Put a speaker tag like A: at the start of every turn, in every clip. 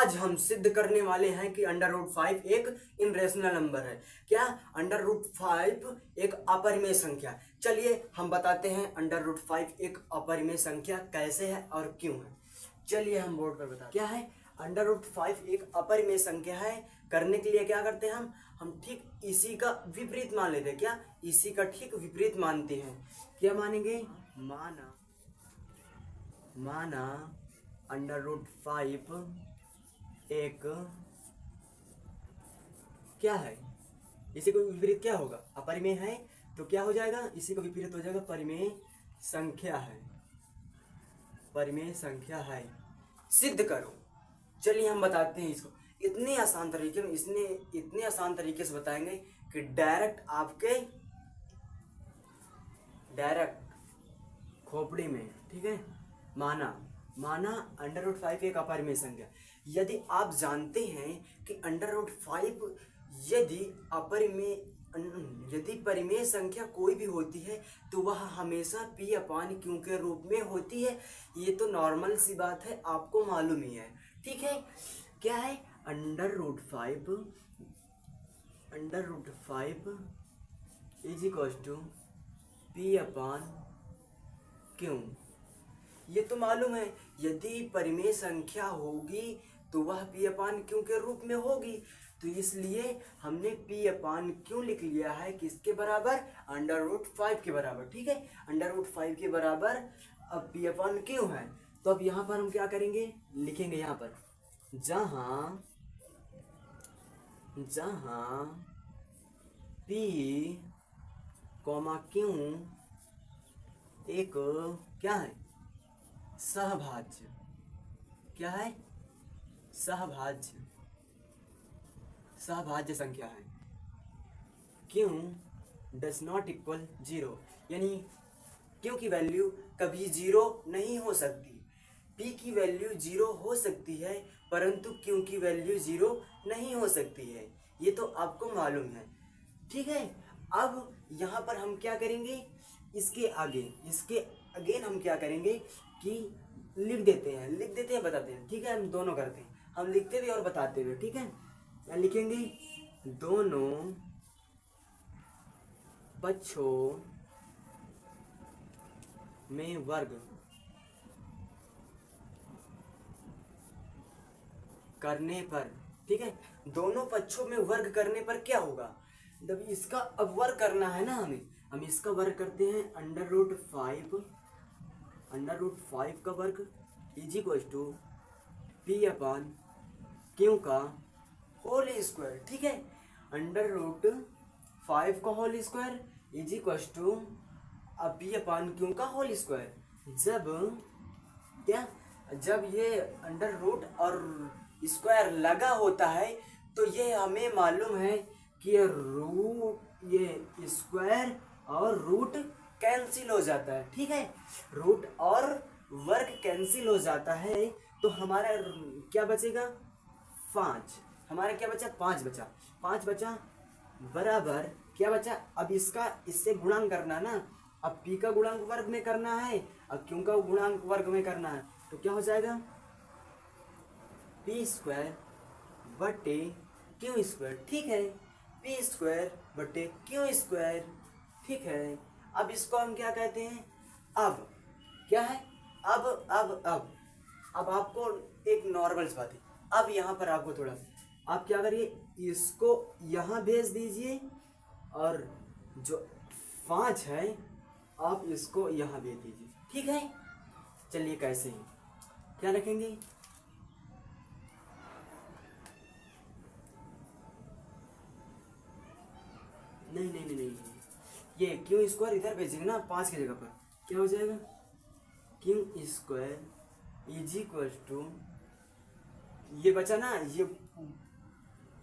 A: आज हम सिद्ध करने वाले हैं कि √5 एक इनरेशनल नंबर है। क्या? √5 एक अपरिमेय संख्या। चलिए हम बताते हैं √5 एक अपरिमेय संख्या कैसे है और क्यों है। चलिए हम बोर्ड पर बताते हैं क्या है। √5 एक अपरिमेय संख्या है। करने के लिए क्या करते हैं हम ठीक इसी का विपरीत मान लेते हैं। क्या? इसी का ठीक विपरीत मानते हैं। क्या मानेंगे? माना √5 एक क्या है, इसी को विपरीत क्या होगा? अपरिमेय है तो क्या हो जाएगा? इसी को विपरीत हो जाएगा परिमेय संख्या है। परिमेय संख्या है। सिद्ध करो। चलिए हम बताते हैं इसको इतने आसान तरीके में, इतने आसान तरीके से बताएंगे कि डायरेक्ट खोपड़ी में। ठीक है। माना √5 एक अपरिमेय संख्या। यदि आप जानते हैं कि √5 यदि परिमेय संख्या कोई भी होती है तो वह हमेशा P/Q के रूप में होती है। ये तो नॉर्मल सी बात है, आपको मालूम ही है। ठीक है। क्या है? √5 इज इक्वल टू P/Q। ये तो मालूम है, यदि परिमेय संख्या होगी तो वह P/Q के रूप में होगी। तो इसलिए हमने P/Q लिख लिया है किसके बराबर? √5 के बराबर। ठीक है। √5 के बराबर अब P/Q है। तो अब यहाँ पर हम क्या करेंगे? लिखेंगे यहाँ पर जहाँ P, Q एक क्या है? सहभाज्य। क्या है? सहभाज्य संख्या है। Q डज नॉट इक्वल 0, यानी Q की वैल्यू कभी 0 नहीं हो सकती। P की वैल्यू 0 हो सकती है परंतु Q की वैल्यू 0 नहीं हो सकती है। ये तो आपको मालूम है। ठीक है। अब यहाँ पर हम क्या करेंगे? इसके अगेन हम क्या करेंगे कि लिख देते हैं बताते हैं। ठीक है। हम दोनों करते हैं, हम लिखते हुए और बताते हुए। ठीक है। क्या लिखेंगे? दोनों पक्षों में वर्ग करने पर। ठीक है। दोनों पक्षों में वर्ग करने पर क्या होगा? जब इसका अब वर्ग करना है ना, हम इसका वर्ग करते हैं। √5 का वर्ग इज इक्वल टू P/Q का होल स्क्वायर। ठीक है। √5 का whole square is equal to P/Q का होल स्क्वायर। जब ये अंडर रूट और स्क्वायर लगा होता है तो ये हमें मालूम है कि ये स्क्वायर और रूट कैंसिल हो जाता है। ठीक है। रूट और वर्ग कैंसिल हो जाता है तो हमारा क्या बचेगा? 5। हमारा क्या बचा? 5 बचा। 5 बचा बराबर क्या बचा? अब इससे गुणांक करना ना। अब P का गुणांक वर्ग में करना है, अब Q का गुणांक वर्ग में करना है। तो क्या हो जाएगा? P² बटे Q²। ठीक है। P² बटे Q²। ठीक है। अब इसको हम क्या कहते हैं? अब क्या है? अब आपको एक नॉर्मल बात है। अब यहाँ पर आपको थोड़ा, आप क्या करिए? इसको यहाँ भेज दीजिए और जो 5 है आप इसको यहाँ भेज दीजिए। ठीक है। चलिए कैसे हैं, क्या रखेंगे? नहीं, ये Q² इधर भेजेंगे ना 5 की जगह पर। क्या हो जाएगा? Q² इज इक्वल टू, ये बचा ना, ये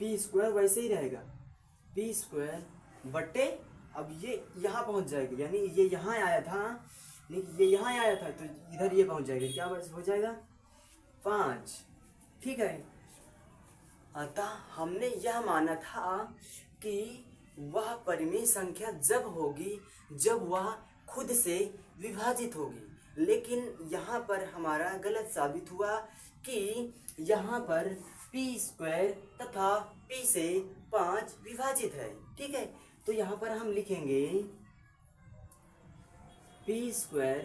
A: P² वैसे ही रहेगा। P² बटे, अब ये यहाँ पहुँच जाएगा, यानी ये यहाँ आया था, ये यहाँ आया था तो इधर ये पहुँच जाएगा। क्या हो जाएगा? 5। ठीक है। अतः हमने यह माना था कि वह परिमेय संख्या जब होगी जब वह खुद से विभाजित होगी, लेकिन यहाँ पर हमारा गलत साबित हुआ कि यहाँ पर पी स्क्वायर तथा पी से 5 विभाजित है। ठीक है, तो यहाँ पर हम लिखेंगे पी स्क्वायर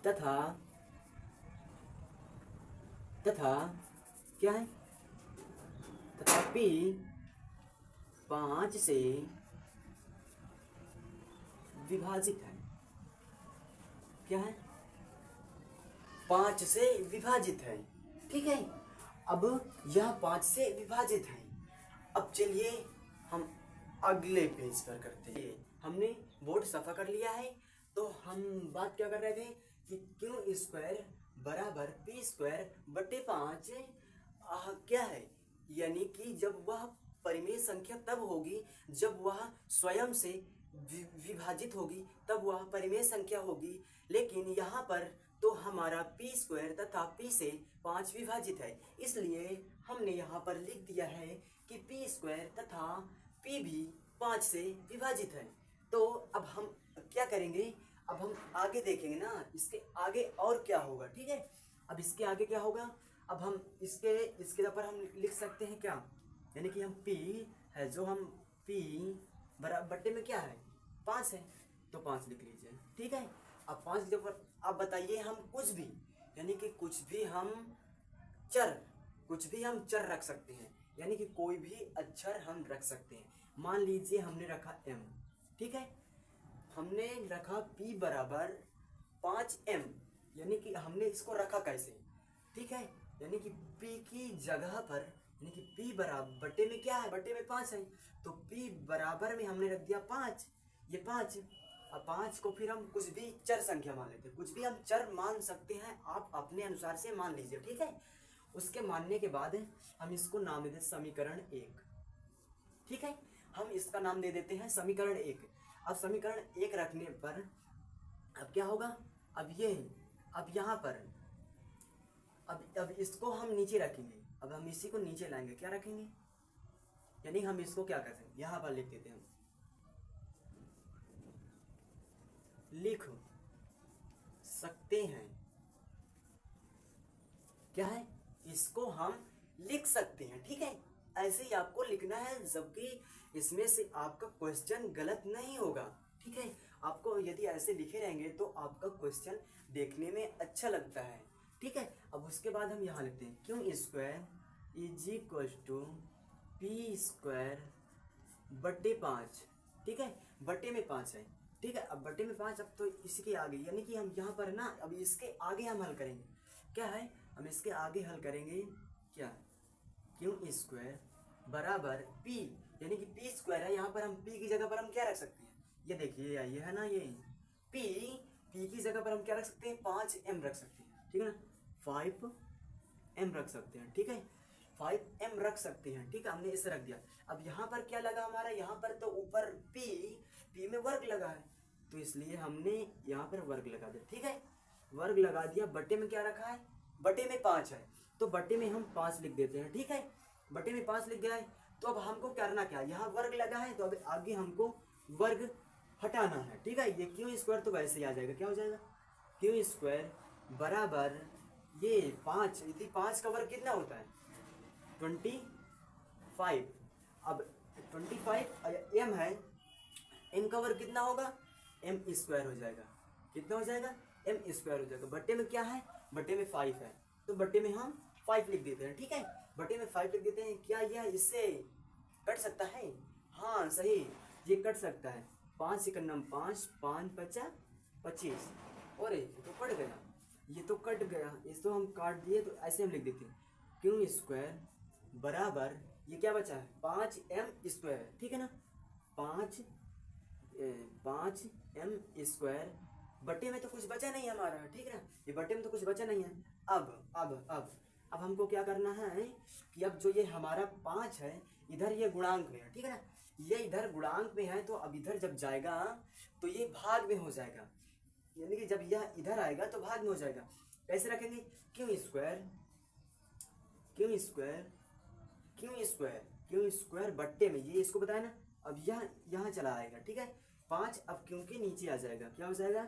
A: तथा क्या है, तथा पी 5 से विभाजित है। क्या है, 5 से विभाजित है। ठीक है, अब यह 5 से विभाजित है। अब चलिए हम अगले पेज पर करते हैं। हमने बोर्ड सफा कर लिया है, तो हम बात क्या कर रहे थे कि क्यू स्क्वायर बराबर पी स्क्वायर बटे 5 क्या है, यानी कि जब वह परिमेय संख्या तब होगी जब वह स्वयं से विभाजित होगी, तब वह परिमेय संख्या होगी। लेकिन यहाँ पर तो हमारा पी स्क्वायर तथा पी से 5 विभाजित है, इसलिए हमने यहाँ पर लिख दिया है कि पी स्क्वायर तथा पी भी 5 से विभाजित है। तो अब हम क्या करेंगे, अब हम आगे देखेंगे ना, इसके आगे और क्या होगा। ठीक है, अब इसके आगे क्या होगा, अब हम इसके ऊपर हम लिख सकते हैं क्या, यानी कि हम P है जो हम P बराबर बट्टे में क्या है 5 है, तो 5 लिख लीजिए। ठीक है, अब 5 के ऊपर अब बताइए हम कुछ भी, यानी कि कुछ भी हम चर रख सकते हैं, यानी कि कोई भी अक्षर हम रख सकते हैं। मान लीजिए हमने रखा m। ठीक है, हमने रखा p बराबर 5m, यानी कि हमने इसको रखा कैसे। ठीक है, यानी कि p की जगह पर, यानी कि p बराबर बट्टे में क्या है, बट्टे में 5 है, तो p बराबर में हमने रख दिया 5, ये 5। अब 5 को फिर हम कुछ भी चर संख्या मान लेते हैं, कुछ भी हम चर मान सकते हैं, आप अपने अनुसार से मान लीजिए। ठीक है, उसके मानने के बाद हम इसको नाम दे देते समीकरण 1। ठीक है, हम इसका नाम दे देते हैं समीकरण 1। अब समीकरण 1 रखने पर अब क्या होगा, अब यहाँ पर अब इसको हम नीचे रखेंगे, अब हम इसी को नीचे लाएंगे, क्या रखेंगे, यानी हम इसको क्या कर सकते, यहाँ पर लिख देते हैं, लिख सकते हैं। क्या है, इसको हम लिख सकते हैं। ठीक है, ऐसे ही आपको लिखना है, जबकि इसमें से आपका क्वेश्चन गलत नहीं होगा। ठीक है, आपको यदि ऐसे लिखे रहेंगे तो आपका क्वेश्चन देखने में अच्छा लगता है। ठीक है, अब उसके बाद हम यहाँ लिखते हैं Q square is equal to P square बट्टे 5। ठीक है, बट्टे में 5 है। ठीक है, अब बट्टे में 5, अब तो इसके आगे, यानी कि हम यहाँ पर ना, अब इसके आगे हम हल करेंगे। क्या है, हम इसके आगे हल करेंगे क्या, क्यू स्क्वायर बराबर पी, यानी कि पी स्क्वायर है, यहाँ पर हम पी की जगह पर हम क्या रख सकते हैं, ये देखिए ये है ना, ये पी की जगह पर हम क्या रख सकते हैं, 5m रख सकते हैं। ठीक है ना, 5m रख सकते हैं। ठीक है, 5m रख सकते हैं। ठीक है, हमने इसे रख दिया। अब यहाँ पर क्या लगा हमारा, यहाँ पर तो ऊपर p में वर्ग लगा है, तो इसलिए हमने यहाँ पर वर्ग लगा दिया। ठीक है, वर्ग लगा दिया, बट्टे में क्या रखा है, बट्टे में 5 है, तो बट्टे में हम 5 लिख देते हैं। ठीक है, बट्टे में 5 लिख गया है, तो अब हमको करना क्या है, यहाँ वर्ग लगा है, तो अब आगे हमको वर्ग हटाना है। ठीक है, ये क्यू स्क्वायर तो वैसे ही आ जाएगा, क्या हो जाएगा, क्यू स्क्वायर बराबर ये 5, यदि 5 का वर्ग कितना होता है 25। अब 25 m है, m का वर्ग कितना होगा, m स्क्वायर हो जाएगा, कितना हो जाएगा, m स्क्वायर हो जाएगा। बट्टे में क्या है, बट्टे में 5 है, तो बट्टे में हम 5 लिख देते हैं। ठीक है, बट्टे में 5 लिख देते हैं। क्या यह इससे कट सकता है, हाँ सही, ये कट सकता है। 5 से करना 5, 5 5 25, और ये तो कट गया, ये तो कट गया, इसको हम काट दिए, तो ऐसे हम लिख देते हैं क्यू स्क्वायर बराबर ये क्या बचा है 5m स्क्वायर। ठीक है ना, 5m स्क्वायर, बट्टे में तो कुछ बचा नहीं हमारा। ठीक है ना, ये बट्टे में तो कुछ बचा नहीं है। अब हमको क्या करना है कि अब जो ये हमारा 5 है, इधर ये गुणांक में है। ठीक है ना, ये इधर गुणांक में है, तो अब इधर जब जाएगा तो ये भाग में हो जाएगा, यानी कि जब यह इधर आएगा तो भाग में हो जाएगा। कैसे रखेंगे, क्यू स्क्वायर बट्टे में, ये इसको बताया ना, अब यह यहाँ चला आएगा। ठीक है, 5 अब क्योंकि नीचे आ जाएगा, क्या हो जाएगा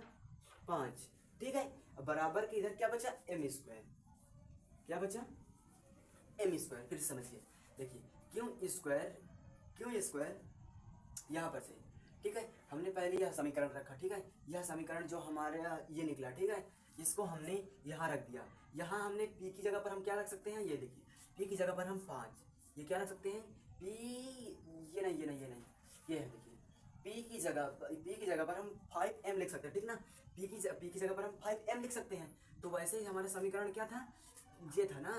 A: 5। ठीक है, बराबर के इधर क्या बचा, एम स्क्वायर, क्या बचा, एम स्क्वायर। फिर समझिए, देखिए क्यू स्क्वायर यहाँ पर से, ठीक है, हमने पहले यह समीकरण रखा, ठीक है, यह समीकरण जो हमारे ये निकला, ठीक है, इसको हमने यहाँ रख दिया। यहाँ हमने पी की जगह पर हम क्या रख सकते हैं, ये देखिए, पी की जगह पर हम 5, ये क्या रख सकते हैं, पी, ये है, देखिए, पी की जगह पर हम 5m लिख सकते हैं, ठीक ना, पी की जगह पर हम 5m लिख सकते हैं। तो वैसे ही हमारा समीकरण क्या था, ये था ना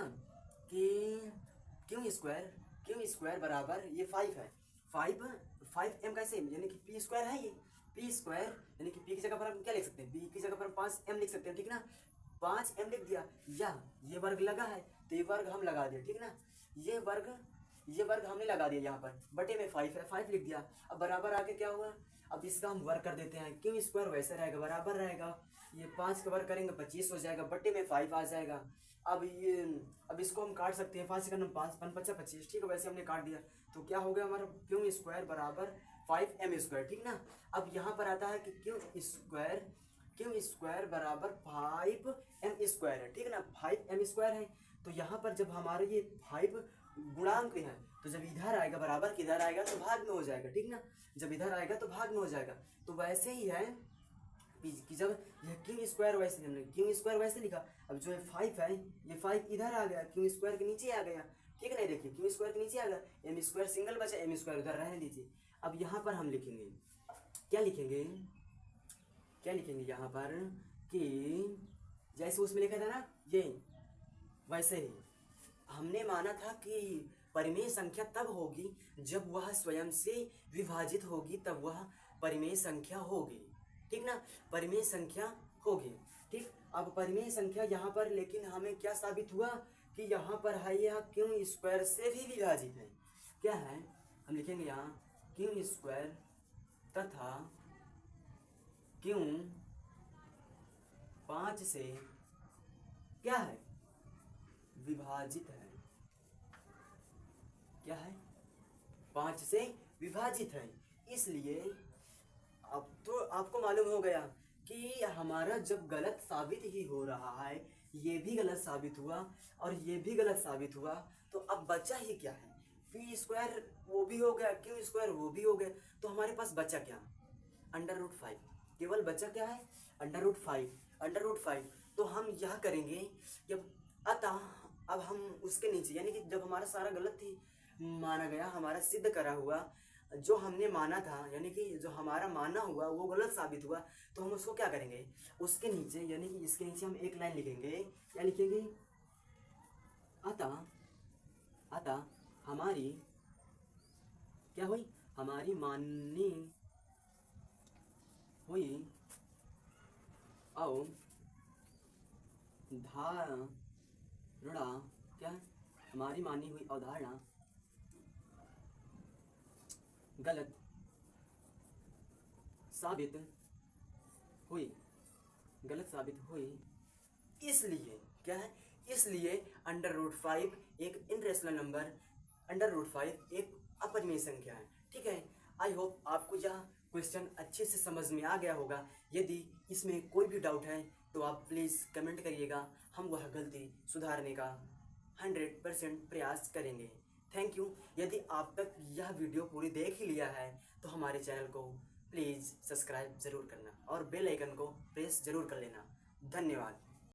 A: कि क्यू स्क्वायर बराबर ये 5 है, 5m कैसे, यानी कि पी स्क्वायर है, ये पी स्क्वायर यानी कि पी की जगह पर हम क्या लिख सकते हैं, पी की जगह पर हम 5m लिख सकते हैं, ठीक ना, 5m लिख दिया, या ये वर्ग लगा है तो ये वर्ग हम लगा दिया, ठीक ना, ये वर्ग हमने लगा दिया यहाँ पर, बटे में 5 है, 5 लिख दिया। अब बराबर आके क्या हुआ, अब इसका हम वर्ग कर देते हैं, क्यों स्क्वायर वैसे रहेगा, बराबर रहेगा, ये 5 का वर्ग करेंगे 25 हो जाएगा, बटे में 5 आ जाएगा। अब इसको हम काट सकते हैं, 5 से करना 5, 5 5 25, ठीक है, वैसे हमने काट दिया, तो क्या हो गया हमारा, क्यों स्क्वायर बराबर 5m स्क्वायर, ठीक ना। अब यहाँ पर आता है कि क्यों स्क्वायर बराबर 5m स्क्वायर है, ठीक है ना, 5m स्क्वायर है। तो यहाँ पर जब हमारे ये 5 गुणांक है, तो जब इधर आएगा बराबर के इधर आएगा तो भाग में हो जाएगा, ठीक ना, जब इधर आएगा तो भाग में हो जाएगा। तो वैसे ही है कि जब यह क्यू स्क्वायर वैसे हमने क्यू स्क्वायर वैसे लिखा, अब जो है 5 है, ये 5 इधर आ गया, क्यू स्क्वायर के नीचे आ गया, ठीक है ना, देखिए क्यू स्क्वायर के नीचे आ गया, एम स्क्वायर सिंगल बचा, एम स्क्वायर उधर रहने दीजिए। अब यहाँ पर हम लिखेंगे, क्या लिखेंगे यहाँ पर, कि जैसे उसमें लिखा था ना, ये वैसे ही हमने माना था कि परिमेय संख्या तब होगी जब वह स्वयं से विभाजित होगी, तब वह परिमेय संख्या होगी, ठीक ना, परिमेय संख्या होगी, ठीक। अब परिमेय संख्या यहाँ पर, लेकिन हमें क्या साबित हुआ कि यहाँ पर है, यह क्यों स्क्वायर से भी विभाजित है, क्या है, हम लिखेंगे यहाँ क्यों स्क्वायर तथा क्यों 5 से क्या है, विभाजित है, क्या है, 5 से विभाजित है। इसलिए अब तो आपको मालूम हो गया कि हमारा जब गलत साबित ही हो रहा है, ये भी गलत साबित हुआ और ये भी गलत साबित हुआ, तो अब बचा ही क्या है, पी स्क्वायर वो भी हो गया, क्यू स्क्वायर वो भी हो गया, तो हमारे पास बचा क्या, √5, केवल बचा क्या है, √5। तो हम यह करेंगे जब, अतः अब हम उसके नीचे, यानी कि जब हमारा सारा गलत ही माना गया, हमारा सिद्ध करा हुआ जो हमने माना था, यानी कि जो हमारा माना हुआ वो गलत साबित हुआ, तो हम उसको क्या करेंगे, उसके नीचे, यानी कि इसके नीचे हम एक लाइन लिखेंगे, क्या लिखेंगे, अतः हमारी क्या हुई, हमारी मानी हुई अवधारणा, क्या है, हमारी मानी हुई अवधारणा गलत साबित हुई, इसलिए क्या है, इसलिए √5 एक इनरेशनल नंबर, √5 एक अपरिमेय संख्या है, ठीक है। आई होप आपको यह क्वेश्चन अच्छे से समझ में आ गया होगा। यदि इसमें कोई भी डाउट है तो आप प्लीज़ कमेंट करिएगा, हम वह गलती सुधारने का 100% प्रयास करेंगे। Thank you. यदि आप तक यह वीडियो पूरी देख ही लिया है तो हमारे चैनल को प्लीज़ सब्सक्राइब ज़रूर करना और बेल आइकन को प्रेस ज़रूर कर लेना। धन्यवाद।